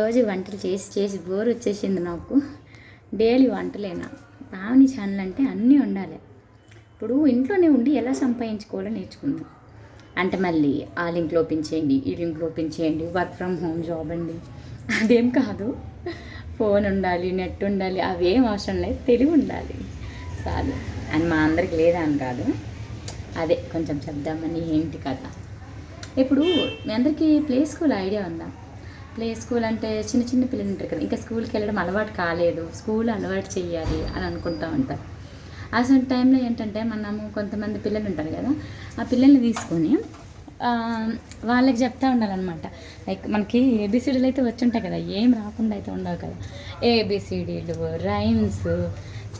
రోజు వంటలు చేసి చేసి బోర్ వచ్చేసింది నాకు. డైలీ వంటలేనా. పావని ఛానల్ అంటే అన్నీ ఉండాలి. ఇప్పుడు ఇంట్లోనే ఉండి ఎలా సంపాదించుకోవాలో నేర్చుకుందాం. అంటే మళ్ళీ ఆ లింక్లో ఓపెన్ చేయండి, ఈ లింక్లో ఓపెన్ చేయండి, వర్క్ ఫ్రమ్ హోమ్ జాబ్ అండి, అదేం కాదు. ఫోన్ ఉండాలి, నెట్ ఉండాలి, అవేం అవసరం లేదు, తెలివి ఉండాలి చాలు. అని మా అందరికి లేదని కాదు, అదే కొంచెం చెప్దామని. ఏంటి కదా, ఇప్పుడు మీ అందరికీ ప్లే స్కూల్ ఐడియా ఉందా? ప్లే స్కూల్ అంటే చిన్న చిన్న పిల్లలు ఉంటారు కదా, ఇంకా స్కూల్కి వెళ్ళడం అలవాటు కాలేదు, స్కూల్ అలవాటు చేయాలి అని అనుకుంటూ ఉంటారు. అసలు టైంలో ఏంటంటే మనము కొంతమంది పిల్లలు ఉంటారు కదా, ఆ పిల్లల్ని తీసుకొని వాళ్ళకి చెప్తూ ఉండాలన్నమాట. లైక్ మనకి ఏబిసిడీలు అయితే వచ్చుంటాయి కదా, ఏం రాకుండా అయితే ఉండవు కదా. ఏబిసిడీలు, రైమ్స్,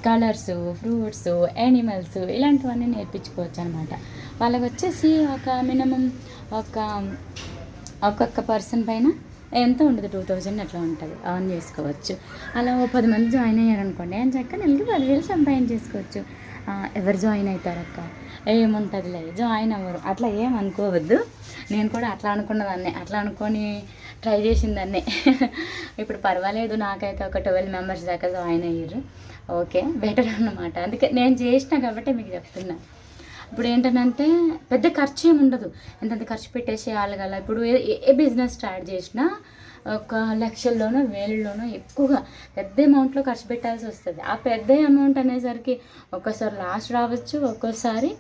కలర్స్, ఫ్రూట్స్, యానిమల్స్, ఇలాంటివన్నీ నేర్పించుకోవచ్చు అనమాట. వాళ్ళకి వచ్చేసి ఒక మినిమం ఒక్కొక్క పర్సన్ పైన ఎంత ఉండదు, 2000 అట్లా ఉంటుంది, ఆన్ చేసుకోవచ్చు. అలా 10 మంది జాయిన్ అయ్యారనుకోండి, ఆయన చక్కగా నెలకి 10,000 సంపాదించేసుకోవచ్చు. ఎవరు జాయిన్ అవుతారక్క, ఏముంటుందిలే జాయిన్ అవ్వరు, అట్లా ఏం అనుకోవద్దు. నేను కూడా అట్లా అనుకున్నదాన్నే, అట్లా అనుకొని ట్రై చేసిందాన్నే. ఇప్పుడు పర్వాలేదు, నాకైతే ఒక 12 మెంబర్స్ దాకా జాయిన్ అయ్యారు. ఓకే, బెటర్ అన్నమాట. అందుకే నేను చేసిన కాబట్టి మీకు చెప్తున్నా. ఇప్పుడు ఏంటంటే పెద్ద ఖర్చు ఏమి ఉండదు, ఎంతంత ఖర్చు పెట్టేసి ఆలగల. ఇప్పుడు ఏ బిజినెస్ స్టార్ట్ చేసినా ఒక లక్షల్లోనో వేలలోనో ఎక్కువగా పెద్ద అమౌంట్లో ఖర్చు పెట్టాల్సి వస్తుంది. ఆ పెద్ద అమౌంట్ అనేసరికి ఒక్కోసారి లాస్ రావచ్చు, ఒక్కోసారి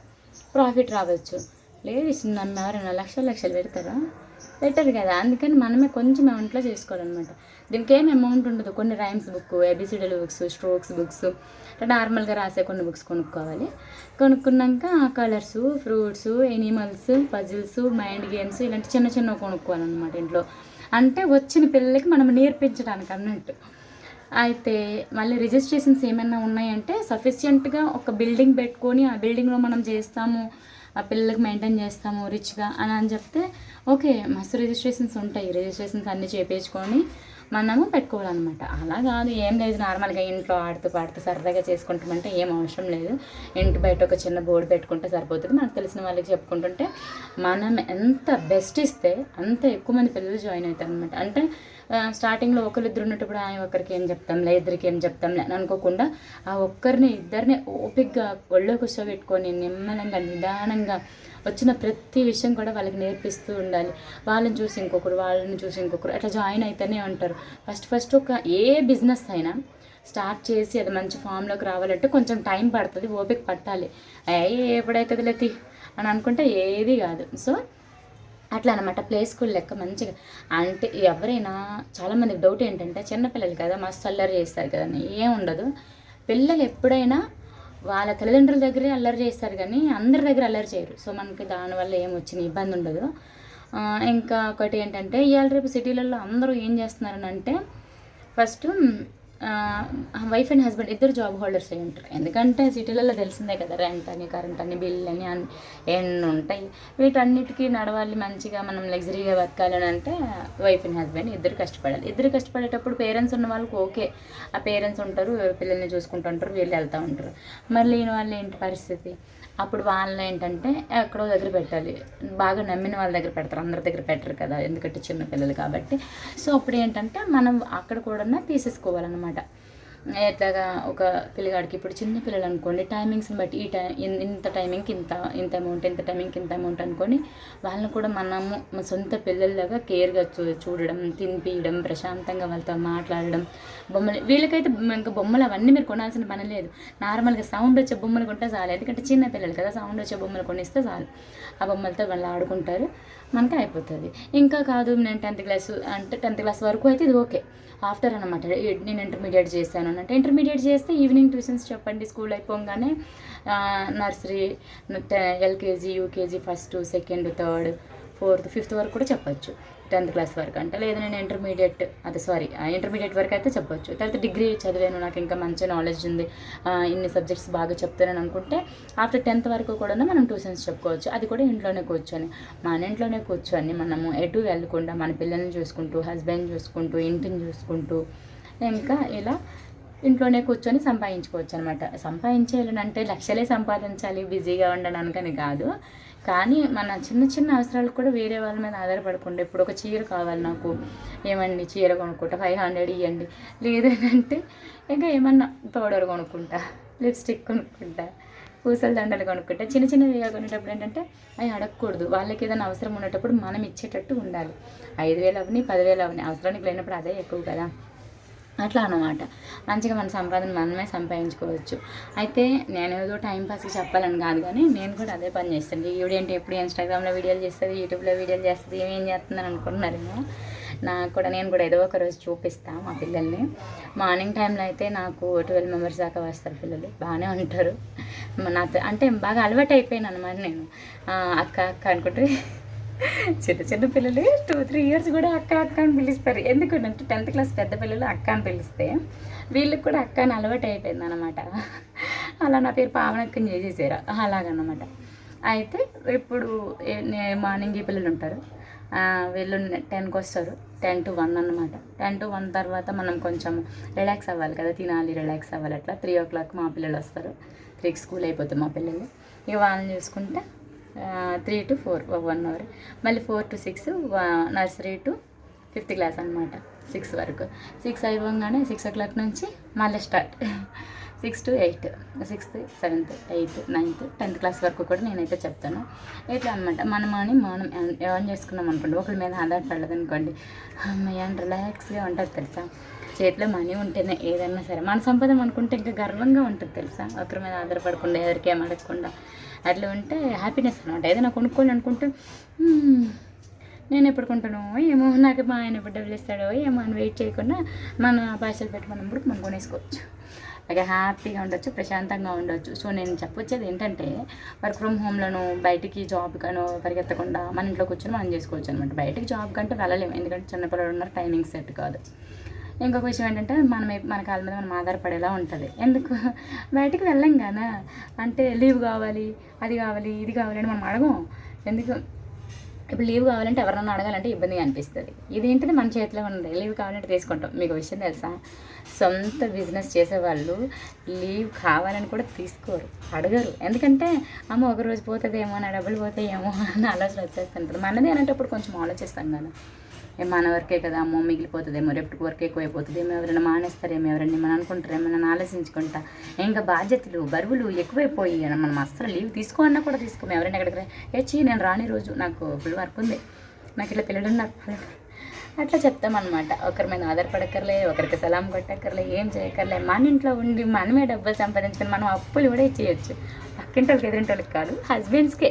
ప్రాఫిట్ రావచ్చు. లేదు నన్ను ఎవరైనా లక్షలు పెడతారా? బెటర్ కదా. అందుకని మనమే కొంచెం అమౌంట్లో చేసుకోవాలన్నమాట. దీనికి ఏం అమౌంట్ ఉండదు. కొన్ని రైమ్స్ బుక్, ఏబిసిడీల బుక్స్, స్ట్రోక్స్ బుక్స్, నార్మల్గా రాసే కొన్ని బుక్స్ కొనుక్కోవాలి. కొనుక్కున్నాక colours, fruits, animals, puzzles, mind games, ఇలాంటి చిన్న చిన్నవి కొనుక్కోవాలన్నమాట ఇంట్లో. అంటే వచ్చిన పిల్లలకి మనం నేర్పించడానికి అన్నట్టు. అయితే మళ్ళీ రిజిస్ట్రేషన్స్ ఏమైనా ఉన్నాయంటే సఫిషియెంట్గా ఒక బిల్డింగ్ పెట్టుకొని ఆ బిల్డింగ్లో మనం చేస్తాము, ఆ పిల్లలకి మెయింటైన్ చేస్తాము రిచ్గా అని చెప్తే ఓకే, మస్తు రిజిస్ట్రేషన్స్ ఉంటాయి. రిజిస్ట్రేషన్స్ అన్నీ చేయించుకొని మనము పెట్టుకోవాలన్నమాట. అలా కాదు, ఏం లేదు, నార్మల్గా ఇంట్లో ఆడుతూ పాడుతూ సరదాగా చేసుకుంటామంటే ఏం అవసరం లేదు. ఇంటి బయట ఒక చిన్న బోర్డు పెట్టుకుంటే సరిపోతుంది. మనకు తెలిసిన వాళ్ళకి చెప్పుకుంటుంటే మనం ఎంత బెస్ట్ ఇస్తే అంత ఎక్కువ మంది పిల్లలు జాయిన్ అవుతారు అనమాట. అంటే స్టార్టింగ్లో ఒకరిద్దరు ఉన్నప్పుడు ఒకరికి ఏం చెప్తాంలే, ఇద్దరికి ఏం చెప్తాంలే అని అనుకోకుండా ఆ ఒక్కరిని ఇద్దరిని ఓపిక్గా ఒళ్ళో కూర్చోబెట్టుకొని నిమ్మలంగా నిదానంగా వచ్చిన ప్రతి విషయం కూడా వాళ్ళకి నేర్పిస్తూ ఉండాలి. వాళ్ళని చూసి ఇంకొకరు, వాళ్ళని చూసి ఇంకొకరు, అట్లా జాయిన్ అయితేనే ఉంటారు. ఫస్ట్ ఒక ఏ బిజినెస్ అయినా స్టార్ట్ చేసి అది మంచి ఫామ్లోకి రావాలంటే కొంచెం టైం పడుతుంది, ఓపిక పట్టాలి. ఎప్పుడైతుంది లేతి అని అనుకుంటే ఏది కాదు. సో అట్లా అనమాట. ప్లే స్కూల్ లెక్క మంచిగా. అంటే ఎవరైనా చాలామందికి డౌట్ ఏంటంటే చిన్నపిల్లలు కదా, మస్తు అల్లరి చేస్తారు కదా, ఏం ఉండదు. పిల్లలు ఎప్పుడైనా వాళ్ళ తల్లిదండ్రుల దగ్గరే అల్లరి చేస్తారు కానీ అందరి దగ్గర అల్లరి చేయరు. సో మనకి దానివల్ల ఏం వచ్చిన ఇబ్బంది ఉండదు. ఇంకా ఒకటి ఏంటంటే ఇవాళ రేపు సిటీలలో అందరూ ఏం చేస్తున్నారని అంటే ఫస్ట్ వైఫ్ అండ్ హస్బెండ్ ఇద్దరు జాబ్ హోల్డర్స్ అయి ఉంటారు. ఎందుకంటే సిటీలలో తెలిసిందే కదా, రెంట్ అని, కరెంట్ అని, బిల్ అని ఎన్ని ఉంటాయి. వీటన్నిటికీ నడవాలి, మంచిగా మనం లగ్జరీగా బతకాలని అంటే వైఫ్ అండ్ హస్బెండ్ ఇద్దరు కష్టపడాలి. ఇద్దరు కష్టపడేటప్పుడు పేరెంట్స్ ఉన్న వాళ్ళకి ఓకే, ఆ పేరెంట్స్ ఉంటారు, పిల్లల్ని చూసుకుంటూ ఉంటారు, వీళ్ళు వెళ్తూ ఉంటారు. మళ్ళీ లేని వాళ్ళు ఏంటి పరిస్థితి? అప్పుడు వాళ్ళని ఏంటంటే ఎక్కడో దగ్గర పెట్టాలి. బాగా నమ్మిన వాళ్ళ దగ్గర పెడతారు, అందరి దగ్గర పెట్టరు కదా, ఎందుకంటే చిన్న పిల్లలు కాబట్టి. సో అప్పుడు ఏంటంటే మనం అక్కడ కూడా తీసేసుకోవాలన్నమాట. ఎట్లాగా ఒక పిల్లగాడికి ఇప్పుడు చిన్న పిల్లలు అనుకోండి, టైమింగ్స్ని బట్టి ఇంత టైమింగ్కి ఇంత అమౌంట్, ఇంత టైమింగ్కి ఇంత అమౌంట్ అనుకొని వాళ్ళని కూడా మనము మన సొంత పిల్లల్లాగా కేర్గా చూడడం, తినిపించడం, ప్రశాంతంగా వాళ్ళతో మాట్లాడడం. బొమ్మలు వీళ్ళకైతే ఇంకా బొమ్మలు అవన్నీ మీరు కొనాల్సిన పని లేదు. నార్మల్గా సౌండ్ వచ్చే బొమ్మలు కొంటే చాలు, ఎందుకంటే చిన్న పిల్లలు కదా, సౌండ్ వచ్చే బొమ్మలు కొనిస్తే చాలు. ఆ బొమ్మలతో వాళ్ళు ఆడుకుంటారు, మనకి అయిపోతుంది. ఇంకా కాదు నేను 10th క్లాస్ అంటే 10th క్లాస్ వరకు అయితే ఇది ఓకే. ఆఫ్టర్ అనమాట నేను ఇంటర్మీడియట్ చేశాను అంటే ఇంటర్మీడియట్ చేస్తే ఈవినింగ్ ట్యూషన్స్ చెప్పండి. స్కూల్ అయిపోగానే nursery, LKG, UKG, 1st, 2nd, 3rd, 4th, 5th వరకు కూడా చెప్పచ్చు. 10th క్లాస్ వరకు అంటే లేదు నేను ఇంటర్మీడియట్ వరకు అయితే చెప్పొచ్చు. తర్వాత డిగ్రీ చదివాను, నాకు ఇంకా మంచి నాలెడ్జ్ ఉంది, ఇన్ని సబ్జెక్ట్స్ బాగా చెప్తానని అనుకుంటే ఆఫ్టర్ 10th వరకు కూడా మనం ట్యూషన్స్ చెప్పుకోవచ్చు. అది కూడా ఇంట్లోనే కూర్చొని, మన ఇంట్లోనే కూర్చొని మనము ఎటు వెళ్ళకుండా మన పిల్లల్ని చూసుకుంటూ, హస్బెండ్ చూసుకుంటూ, ఇంటిని చూసుకుంటూ ఇంకా ఇలా ఇంట్లోనే కూర్చొని సంపాదించుకోవచ్చు అనమాట. సంపాదించేయాలంటే లక్షలే సంపాదించాలి బిజీగా ఉండడానికని కాదు, కానీ మన చిన్న చిన్న అవసరాలు కూడా వేరే వాళ్ళ మీద ఆధారపడకుండా, ఇప్పుడు ఒక చీర కావాలి నాకు, ఏమండి చీర కొనుక్కుంటా 500 ఇవ్వండి, లేదంటే ఇంకా ఏమన్నా పౌడర్ కొనుక్కుంటా, లిప్స్టిక్ కొనుక్కుంటా, పూసల దండలు కొనుక్కుంటా. చిన్న చిన్నవి కొనేటప్పుడు ఏంటంటే అవి అడగకూడదు, వాళ్ళకి ఏదైనా అవసరం ఉండేటప్పుడు మనం ఇచ్చేటట్టు ఉండాలి. 5,000 అవని 10,000 అవని అవసరానికి లేనప్పుడు అదే ఎక్కువ కదా, అట్లా అన్నమాట. మంచిగా మన సంపాదన మనమే సంపాదించుకోవచ్చు. అయితే నేను ఏదో టైంపాస్కి చెప్పాలని కాదు, కానీ నేను కూడా అదే పని చేస్తాను. ఈవిడేంటి ఎప్పుడు ఇన్స్టాగ్రామ్లో వీడియోలు చేస్తుంది, యూట్యూబ్లో వీడియోలు చేస్తుంది, ఏం చేస్తుందని అనుకుంటున్నారేమో. నేను కూడా ఏదో ఒక రోజు చూపిస్తాను మా పిల్లల్ని. మార్నింగ్ టైంలో అయితే నాకు 12 మెంబర్స్ దాకా వస్తారు పిల్లలు, బాగానే ఉంటారు. నాతో అంటే బాగా అలవాటు అయిపోయాను అనమాట నేను. అక్క అక్క అనుకుంటే చిన్న చిన్న పిల్లలు 2-3 ఇయర్స్ కూడా అక్క అక్క అని పిలుస్తారు. ఎందుకంటే 10th క్లాస్ పెద్ద పిల్లలు అక్క అని పిలిస్తే వీళ్ళకి కూడా అక్క అని అలవాటు అయిపోయింది అనమాట. అలా నా పేరు పావనక్కని చేసేసారు అలాగనమాట. అయితే ఇప్పుడు మార్నింగ్ ఈ పిల్లలు ఉంటారు, వీళ్ళు 10కి వస్తారు, 10 to 1 అనమాట. 10 to 1 తర్వాత మనం కొంచెం రిలాక్స్ అవ్వాలి కదా, తినాలి, రిలాక్స్ అవ్వాలి. అట్లా 3 o'clock మా పిల్లలు వస్తారు. 3కి స్కూల్ అయిపోతుంది మా పిల్లలు. ఇక వాళ్ళని చూసుకుంటే 3 to 4 1 hour, మళ్ళీ 4 to 6 nursery to 5th class అనమాట. 6 వరకు. 6 అయిపోగానే 6 o'clock నుంచి మళ్ళీ start. 6 to 8, 6th 7th 8th 9th 10th class వరకు కూడా నేనైతే చెప్తాను. ఇట్లా అనమాట. మనం ఎర్న్ చేసుకున్నాం అనుకోండి, ఒకరి మీద ఆధారపడలేదు అనుకోండి, అమ్మయ్య రిలాక్స్గా ఉంటుంది తెలుసా. చేతిలో మనీ ఉంటేనే ఏదైనా సరే, మన సంపాదన అనుకుంటే ఇంకా గర్వంగా ఉంటుంది తెలుసా. ఒకరి మీద ఆధారపడకుండా, ఎవరికి ఏం అడగకుండా అట్లా ఉంటే హ్యాపీనెస్ అనమాట. ఏదైనా కొనుక్కోవాలి అనుకుంటే నేను ఎప్పుడు కొంటానో ఏమో, నాకు మా ఆయన ఎప్పుడు డబ్బులు ఇస్తాడో ఏమో అని వెయిట్ చేయకుండా మన పైసలు పెట్టి మనం కొనేసుకోవచ్చు. అలాగే హ్యాపీగా ఉండొచ్చు, ప్రశాంతంగా ఉండొచ్చు. సో నేను చెప్పొచ్చేది ఏంటంటే, వర్క్ ఫ్రమ్ హోమ్లను బయటికి జాబ్ కానో పరిగెత్తకుండా మన ఇంట్లో కూర్చొని మనం చేసుకోవచ్చు అనమాట. బయటికి జాబ్ కంటే వెళ్ళలేము, ఎందుకంటే చిన్నపిల్లలు ఉన్నారు, టైమింగ్ సెట్ కాదు. ఇంకొక విషయం ఏంటంటే, మన కాళ్ళ మీద మనం ఆధారపడేలా ఉంటుంది. ఎందుకు బయటికి వెళ్ళాం కదా, అంటే లీవ్ కావాలి, అది కావాలి, ఇది కావాలి అని మనం అడగం. ఎందుకు ఇప్పుడు లీవ్ కావాలంటే ఎవరన్నా అడగాలంటే ఇబ్బందిగా అనిపిస్తుంది. ఇదేంటిది మన చేతిలో ఉంది, లీవ్ కావాలంటే తీసుకుంటాం. మీకు విషయం తెలుసా, సొంత బిజినెస్ చేసేవాళ్ళు లీవ్ కావాలని కూడా తీసుకోరు, అడగరు. ఎందుకంటే అమ్మ ఒకరోజు పోతుందేమో, నా డబ్బులు పోతాయేమో అని ఆలోచన వచ్చేస్తుంటుంది. మనది అనేటప్పుడు కొంచెం ఆలోచిస్తాం కదా, మన వర్కే కదా, అమ్మో మిగిలిపోతుందేమో, రేపటికి వర్క్ ఎక్కువైపోతుందేమో, ఎవరైనా మానేస్తారేమో, ఎవరైనా మనం అనుకుంటారేమో నన్ను ఆలోచించుకుంటా. ఇంకా బాధ్యతలు బరువులు ఎక్కువైపోయి మనం అస్సలు లీవ్ తీసుకోమన్నా కూడా తీసుకోము. ఎవరైనా ఎక్కడికి నేను రాని రోజు నాకు ఫుల్ వర్క్ ఉంది, నాకు ఇట్లా పిల్లలు ఉన్నారు అట్లా చెప్తామన్నమాట. ఒకరి మీద ఆధారపడక్కర్లే, ఒకరికి సలాం కొట్టక్కర్లే, ఏం చేయక్కర్లే. మన ఇంట్లో ఉండి మనమే డబ్బులు సంపాదించుకొని మనం అప్పులు కూడా చేయొచ్చు. పక్కింటి వాళ్ళకి ఎదురింటి వాళ్ళకి కాదు, హస్బెండ్స్కే.